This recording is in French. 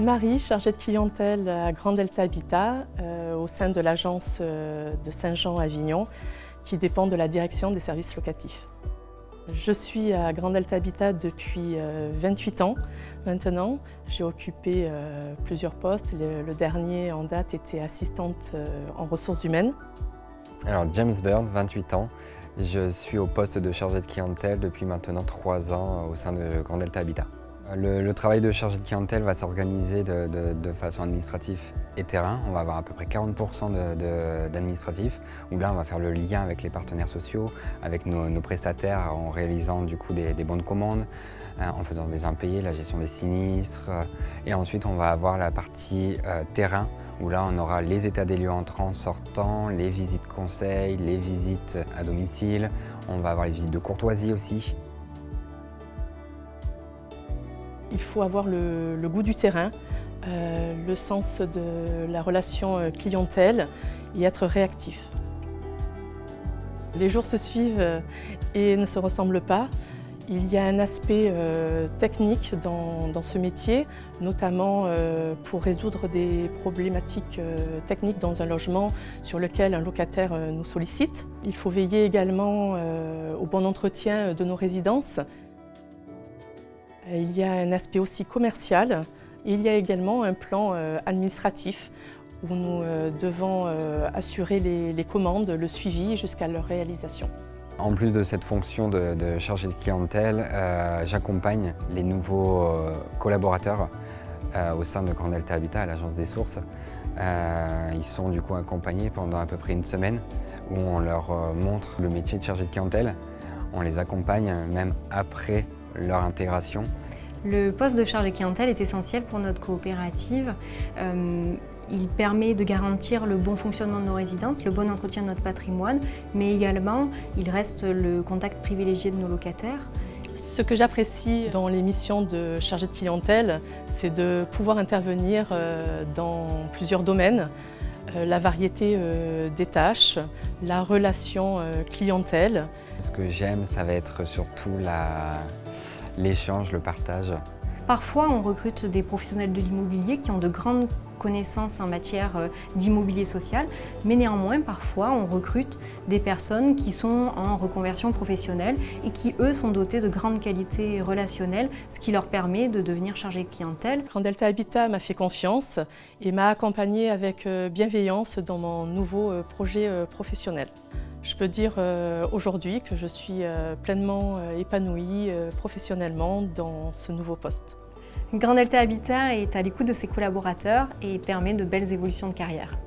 Marie, chargée de clientèle à Grand Delta Habitat, au sein de l'agence de Saint-Jean-Avignon, qui dépend de la direction des services locatifs. Je suis à Grand Delta Habitat depuis 28 ans maintenant. J'ai occupé plusieurs postes. Le dernier en date était assistante en ressources humaines. Alors James Bird, 28 ans. Je suis au poste de chargé de clientèle depuis maintenant 3 ans au sein de Grand Delta Habitat. Le travail de chargé de clientèle va s'organiser de façon administrative et terrain. On va avoir à peu près 40% d'administratif, où là on va faire le lien avec les partenaires sociaux, avec nos prestataires en réalisant du coup des bons de commande, en faisant des impayés, la gestion des sinistres. Et ensuite on va avoir la partie terrain, où là on aura les états des lieux entrants, sortants, les visites conseils, les visites à domicile. On va avoir les visites de courtoisie aussi. Il faut avoir le goût du terrain, le sens de la relation clientèle et être réactif. Les jours se suivent et ne se ressemblent pas. Il y a un aspect technique dans ce métier, notamment pour résoudre des problématiques techniques dans un logement sur lequel un locataire nous sollicite. Il faut veiller également au bon entretien de nos résidences. Il y a un aspect aussi commercial et il y a également un plan administratif où nous devons assurer les commandes, le suivi jusqu'à leur réalisation. En plus de cette fonction de chargé de clientèle, j'accompagne les nouveaux collaborateurs au sein de Grand Delta Habitat à l'agence des sources. Ils sont du coup accompagnés pendant à peu près une semaine où on leur montre le métier de chargé de clientèle. On les accompagne même après leur intégration. Le poste de chargé de clientèle est essentiel pour notre coopérative. Il permet de garantir le bon fonctionnement de nos résidences, le bon entretien de notre patrimoine, mais également il reste le contact privilégié de nos locataires. Ce que j'apprécie dans les missions de chargé de clientèle, c'est de pouvoir intervenir dans plusieurs domaines. La variété des tâches, la relation clientèle. Ce que j'aime, ça va être surtout l'échange, le partage. Parfois, on recrute des professionnels de l'immobilier qui ont de grandes connaissances en matière d'immobilier social, mais néanmoins, parfois, on recrute des personnes qui sont en reconversion professionnelle et qui, eux, sont dotés de grandes qualités relationnelles, ce qui leur permet de devenir chargés de clientèle. Grand Delta Habitat m'a fait confiance et m'a accompagnée avec bienveillance dans mon nouveau projet professionnel. Je peux dire aujourd'hui que je suis pleinement épanouie professionnellement dans ce nouveau poste. Grand Delta Habitat est à l'écoute de ses collaborateurs et permet de belles évolutions de carrière.